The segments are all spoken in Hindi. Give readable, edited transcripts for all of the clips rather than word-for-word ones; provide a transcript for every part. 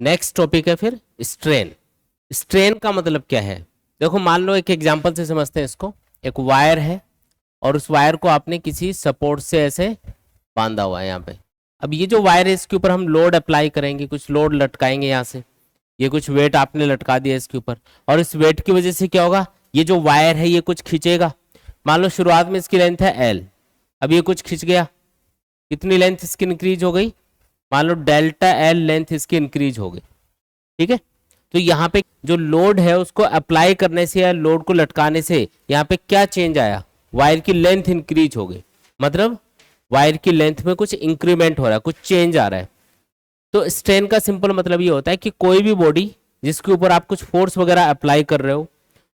नेक्स्ट टॉपिक है फिर स्ट्रेन। स्ट्रेन का मतलब क्या है? देखो मान लो एक एग्जांपल से समझते हैं इसको। एक वायर है और उस वायर को आपने किसी सपोर्ट से ऐसे बांधा हुआ है यहाँ पे। अब ये जो वायर है इसके ऊपर हम लोड अप्लाई करेंगे, कुछ लोड लटकाएंगे यहाँ से। ये कुछ वेट आपने लटका दिया इसके ऊपर और इस वेट की वजह से क्या होगा, ये जो वायर है ये कुछ खींचेगा। मान लो शुरुआत में इसकी लेंथ है एल, अब ये कुछ खींच गया, कितनी लेंथ इसकी इंक्रीज हो गई, मान लो डेल्टा एल लेंथ इसकी इंक्रीज हो गई। ठीक है, तो यहाँ पे जो लोड है उसको अप्लाई करने से या लोड को लटकाने से यहाँ पे क्या चेंज आया, वायर की लेंथ इंक्रीज हो गई। मतलब वायर की लेंथ में कुछ इंक्रीमेंट हो रहा है, कुछ चेंज आ रहा है। तो स्ट्रेन का सिंपल मतलब ये होता है कि कोई भी बॉडी जिसके ऊपर आप कुछ फोर्स वगैरह अप्लाई कर रहे हो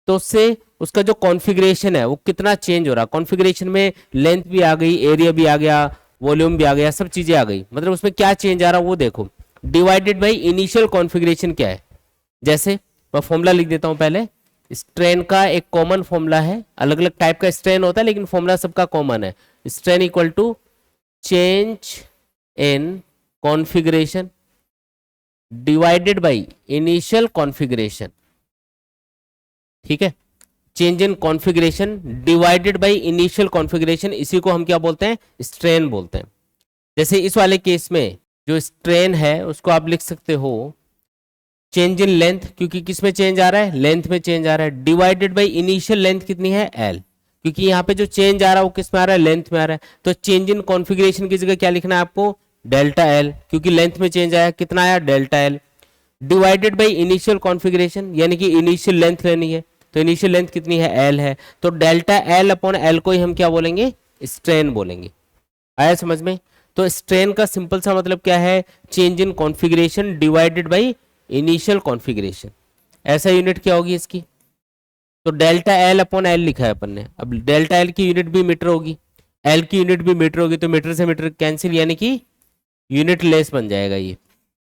तो उससे उसका जो कॉन्फ़िगरेशन है वो कितना चेंज हो रहा है। कॉन्फ़िगरेशन में लेंथ भी आ गई, एरिया भी आ गया, वॉल्यूम भी आ गया, सब चीजें आ गई। मतलब उसमें क्या चेंज आ रहा है वो देखो। डिवाइडेड बाई इनिशियल कॉन्फ़िगरेशन क्या है। जैसे मैं फॉर्मूला लिख देता हूं पहले। स्ट्रेन का एक कॉमन फॉर्मूला है, अलग अलग टाइप का स्ट्रेन होता है लेकिन फॉर्मूला सबका कॉमन है। Strain equal to change in configuration divided by initial configuration. ठीक है, change in configuration divided by initial configuration, इसी को हम क्या बोलते हैं, स्ट्रेन बोलते हैं। जैसे इस वाले केस में जो स्ट्रेन है उसको आप लिख सकते हो चेंज इन लेंथ, क्योंकि किस में चेंज आ रहा है, लेंथ में चेंज आ रहा है, डिवाइडेड बाई इनिशियल लेंथ कितनी है एल, क्योंकि यहाँ पे जो चेंज आ रहा है वो किस में आ रहा है, लेंथ में आ रहा है। तो चेंज इन कॉन्फ़िगरेशन की जगह क्या लिखना है आपको, डेल्टा एल, क्योंकि लेंथ में चेंज आया, कितना आया, delta L, divided by initial configuration, यानी कि इनिशियल लेंथ लेनी है, तो इनिशियल लेंथ कितनी है, एल है, तो डेल्टा एल अपॉन एल को ही हम क्या बोलेंगे, स्ट्रेन बोलेंगे। आया समझ में? तो स्ट्रेन का सिंपल सा मतलब क्या है, change in configuration divided by initial configuration. ऐसा यूनिट क्या होगी इसकी, तो डेल्टा एल अपॉन एल लिखा है अपन ने। अब डेल्टा एल की यूनिट भी मीटर होगी, एल की यूनिट भी मीटर होगी, तो मीटर से मीटर कैंसिल, यानी कि यूनिट लेस बन जाएगा ये।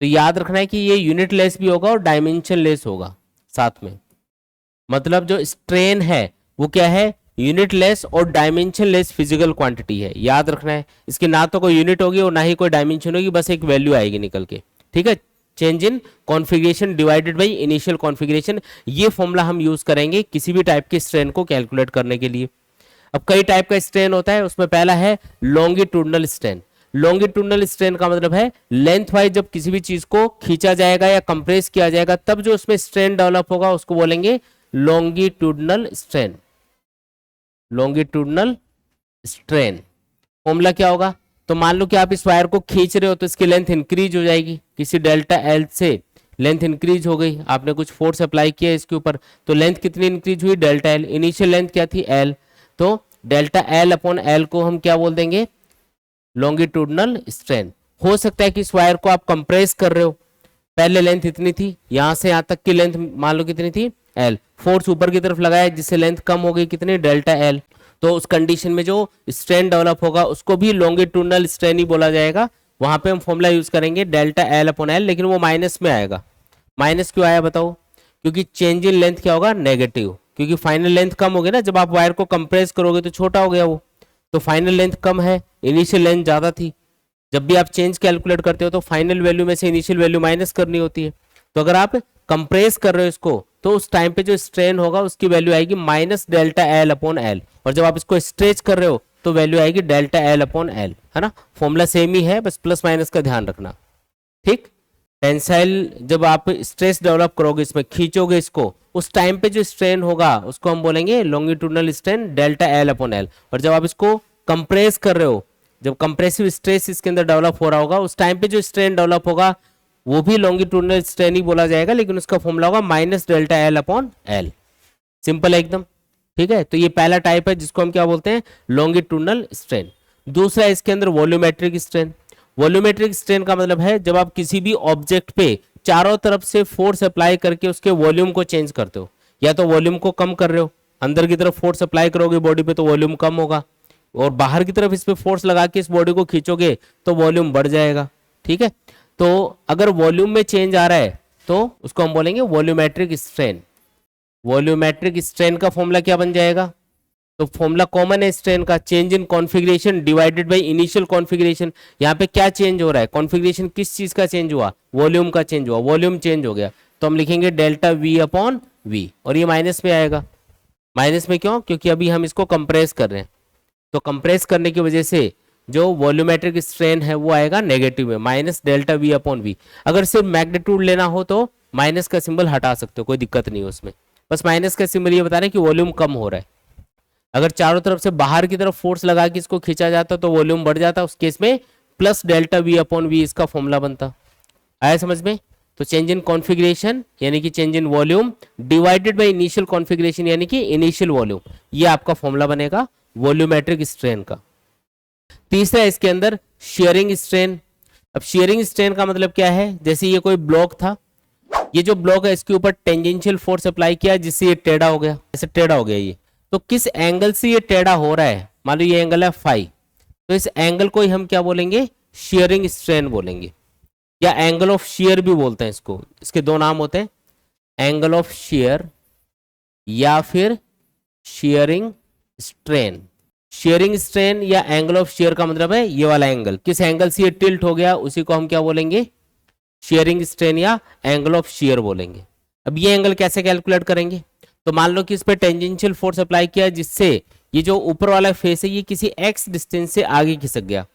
तो याद रखना है कि ये यूनिट लेस भी होगा और डायमेंशन लेस होगा साथ में। मतलब जो स्ट्रेन है वो क्या है, यूनिट लेस और डायमेंशन लेस फिजिकल क्वांटिटी है, याद रखना है। इसकी ना तो कोई यूनिट होगी और ना ही कोई डायमेंशन होगी, बस एक वैल्यू आएगी निकल के। ठीक है, change in configuration divided by initial configuration, ये फॉर्मूला हम यूज करेंगे किसी भी टाइप के स्ट्रेन को कैलकुलेट करने के लिए। अब कई टाइप का स्ट्रेन होता है, उसमें पहला है लॉन्गिट्यूडनल स्ट्रेन। लॉन्गिट्यूडनल स्ट्रेन का मतलब है लेंथ वाइज जब किसी भी चीज को खींचा जाएगा या कंप्रेस किया जाएगा तब जो उसमें स्ट्रेन डेवलप होगा उसको बोलेंगे longitudinal strain. Longitudinal strain formula क्या होगा, तो मान लो कि आप इस वायर को खींच रहे हो तो इसकी लेंथ इंक्रीज हो जाएगी, किसी डेल्टा एल से लेंथ इंक्रीज हो गई, आपने कुछ फोर्स अप्लाई किया इसके ऊपर, तो लेंथ कितनी इंक्रीज हुई, डेल्टा एल। इनिशियल लेंथ क्या थी, एल, तो डेल्टा एल अपॉन एल को हम क्या बोल देंगे, लॉन्गिट्यूडनल स्ट्रेन। हो सकता है कि इस वायर को आप कंप्रेस कर रहे हो, पहले लेंथ इतनी थी, यहां से यहां तक की लेंथ मान लो कितनी थी, एल, फोर्स ऊपर की तरफ लगाया जिससे लेंथ कम हो गई, कितनी, डेल्टा एल। तो उस कंडीशन में जो स्ट्रेन डेवलप होगा उसको भी लॉन्गिट्यूडनल स्ट्रेन ही बोला जाएगा। वहां पे हम फॉर्मूला यूज करेंगे डेल्टा एल अपॉन एल, लेकिन वो माइनस में आएगा। माइनस क्यों आया बताओ, क्योंकि चेंज इन लेंथ क्या होगा, नेगेटिव, क्योंकि फाइनल लेंथ कम होगी ना, जब आप वायर को कंप्रेस करोगे तो छोटा हो गया वो, तो फाइनल लेंथ कम है, इनिशियल लेंथ ज्यादा थी। जब भी आप चेंज कैलकुलेट करते हो तो फाइनल वैल्यू में से इनिशियल वैल्यू माइनस करनी होती है। तो अगर आप कंप्रेस कर रहे हो इसको तो उस टाइम पे जो स्ट्रेन होगा उसकी वैल्यू आएगी minus delta L upon L, और जब आप इसको स्ट्रेच कर रहे हो तो वैल्यू आएगी डेल्टा एल अपॉन एल, है ना। फॉर्मूला सेम ही है, बस प्लस माइनस का ध्यान रखना। ठीक, टेंसाइल जब आप स्ट्रेस डेवलप करोगे, इसमें खींचोगे इसको, उस टाइम पे जो स्ट्रेन होगा उसको हम बोलेंगे longitudinal strain delta L upon L. और जब आप इसको कंप्रेस कर रहे हो, जब कंप्रेसिव स्ट्रेस इसके अंदर डेवलप हो रहा होगा उस टाइम पे जो स्ट्रेन डेवलप होगा वो भी लॉन्गिट्यूडनल स्ट्रेन ही बोला जाएगा, लेकिन उसका फॉर्मूला होगा minus delta L upon L. Simple है एकदम। ठीक है, तो ये पहला टाइप है जिसको हम क्या बोलते हैं, लॉन्गिट्यूडनल स्ट्रेन। दूसरा इसके अंदर वॉल्यूमेट्रिक स्ट्रेन। वॉल्यूमेट्रिक स्ट्रेन का मतलब है जब आप किसी भी ऑब्जेक्ट पे चारों तरफ से फोर्स अप्लाई करके उसके वॉल्यूम को चेंज करते हो, या तो वॉल्यूम को कम कर रहे हो, अंदर की तरफ फोर्स अप्लाई करोगे बॉडी पे तो वॉल्यूम कम होगा, और बाहर की तरफ इस पे फोर्स लगा के इस बॉडी को खींचोगे तो वॉल्यूम बढ़ जाएगा। ठीक है, तो अगर वॉल्यूम में चेंज आ रहा है तो उसको हम बोलेंगे वॉल्यूमेट्रिक स्ट्रेन। वॉल्यूमेट्रिक स्ट्रेन का फॉर्मूला क्या बन जाएगा, तो फॉर्मूला कॉमन है स्ट्रेन का, change in configuration divided by initial configuration. यहाँ पे क्या चेंज हो रहा है, कॉन्फ़िगरेशन किस चीज का चेंज हुआ, वॉल्यूम का चेंज हुआ, वॉल्यूम चेंज हो गया तो हम लिखेंगे डेल्टा वी अपॉन वी, और ये माइनस में आएगा। माइनस में क्यों, क्योंकि अभी हम इसको कंप्रेस कर रहे हैं, तो कंप्रेस करने की वजह से जो वॉल्यूमेट्रिक स्ट्रेन है वो आएगा नेगेटिव में, minus delta V upon V. अगर सिर्फ मैग्नीट्यूड लेना हो तो माइनस का सिंबल हटा सकते हो, कोई दिक्कत नहीं है उसमें, बस माइनस का सिंबल ये बता रहे हैं कि वॉल्यूम कम हो रहा है। अगर चारों तरफ से बाहर की तरफ फोर्स लगा के इसको खींचा जाता तो वॉल्यूम बढ़ जाता, उस केस में plus delta V upon V इसका फॉर्मूला बनता। आया समझ में? तो चेंज इन कॉन्फ़िगरेशन यानी कि change in volume divided by initial configuration यानी कि इनिशियल वॉल्यूम, ये आपका फॉर्मूला बनेगा वॉल्यूमेट्रिक स्ट्रेन का। तीसरा इसके अंदर शियरिंग स्ट्रेन। अब शियरिंग स्ट्रेन का मतलब क्या है, जैसे ये कोई ब्लॉक था, ये जो ब्लॉक है इसके ऊपर टेंजेंशियल फोर्स अप्लाई किया जिससे ये टेढ़ा हो गया, ऐसे टेढ़ा हो गया ये, तो किस एंगल से ये टेढ़ा हो रहा है, मान लो ये एंगल है फाई, तो इस एंगल को ही हम क्या बोलेंगे, शियरिंग स्ट्रेन बोलेंगे, या एंगल ऑफ शियर भी बोलते हैं इसको। इसके दो नाम होते हैं, एंगल ऑफ शियर या फिर शियरिंग स्ट्रेन। शियरिंग स्ट्रेन या एंगल ऑफ शियर का मतलब है ये वाला एंगल, किस एंगल से ये टिल्ट हो गया उसी को हम क्या बोलेंगे, शियरिंग स्ट्रेन या एंगल ऑफ शियर बोलेंगे। अब ये एंगल कैसे कैलकुलेट करेंगे, तो मान लो कि इस पे टेंजेंशियल फोर्स अप्लाई किया जिससे ये जो ऊपर वाला फेस है ये किसी एक्स डिस्टेंस से आगे खिसक गया,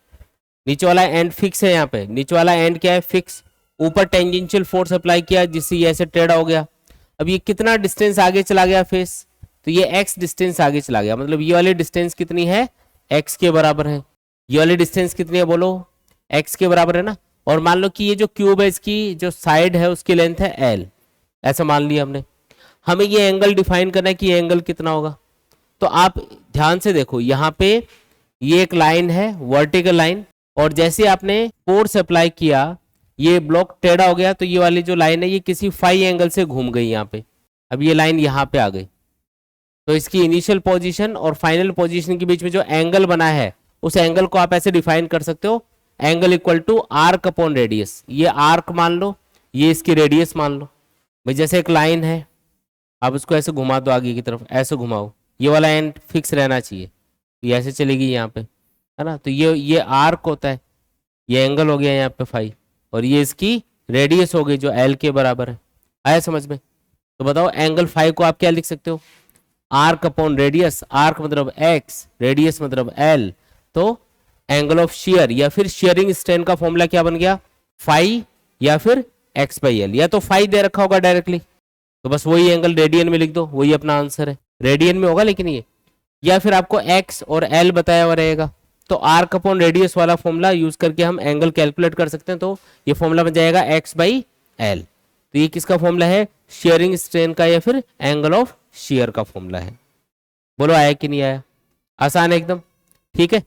नीचे वाला एंड फिक्स है, यहाँ पे नीचे वाला एंड क्या है, फिक्स, ऊपर टेंजेंशियल फोर्स अप्लाई किया जिससे ये ऐसे टेढ़ा हो गया। अब ये कितना डिस्टेंस आगे चला गया फेस, तो ये एक्स डिस्टेंस आगे चला गया, मतलब ये वाली डिस्टेंस कितनी है, एक्स के बराबर है। ये वाली डिस्टेंस कितनी है बोलो, एक्स के बराबर है ना। और मान लो कि ये जो क्यूब है इसकी जो साइड है उसकी लेंथ है एल, ऐसा मान लिया हमने। हमें ये एंगल डिफाइन करना है कि ये एंगल कितना होगा, तो आप ध्यान से देखो यहाँ पे ये एक लाइन है वर्टिकल लाइन, और जैसे आपने फोर्स अप्लाई किया ये ब्लॉक टेढ़ा हो गया, तो ये वाली जो लाइन है ये किसी फाई एंगल से घूम गई यहाँ पे, अब ये लाइन यहाँ पे आ गई, तो इसकी इनिशियल पोजीशन और फाइनल पोजीशन के बीच में जो एंगल बना है उस एंगल को आप ऐसे डिफाइन कर सकते हो, angle equal to arc upon radius. ये आर्क मान लो, ये इसकी रेडियस मान लो। भाई जैसे एक लाइन है, आप उसको ऐसे घुमा दो आगे की तरफ, ऐसे घुमाओ, ये वाला एंड फिक्स रहना चाहिए, ये ऐसे चलेगी यहाँ पे, है ना, तो ये आर्क होता है, ये एंगल हो गया यहाँ पे फाई, और ये इसकी रेडियस हो गई जो एल के बराबर है। आया समझ में? तो बताओ एंगल फाई को आप क्या लिख सकते हो, आर्क अपॉन रेडियस, आर्क मतलब एक्स, रेडियस मतलब एल, तो एंगल ऑफ शियर या फिर शियरिंग स्ट्रेन का फॉर्मूला क्या बन गया, फाई या फिर एक्स बाई एल, या तो फाई दे रखा होगा डायरेक्टली तो बस वही एंगल रेडियन में लिख दो, वही अपना आंसर है, रेडियन में होगा लेकिन ये, या फिर आपको एक्स और एल बताया हुआ रहेगा, तो आर्क अपॉन रेडियस वाला फॉर्मूला यूज करके हम एंगल कैलकुलेट कर सकते हैं, तो ये फॉर्मूला बन जाएगा एक्स बाई एल। तो ये किसका फॉर्मूला है, शियरिंग स्ट्रेन का या फिर एंगल ऑफ शियर का फॉर्मूला है। बोलो आया कि नहीं आया, आसान है एकदम, ठीक है।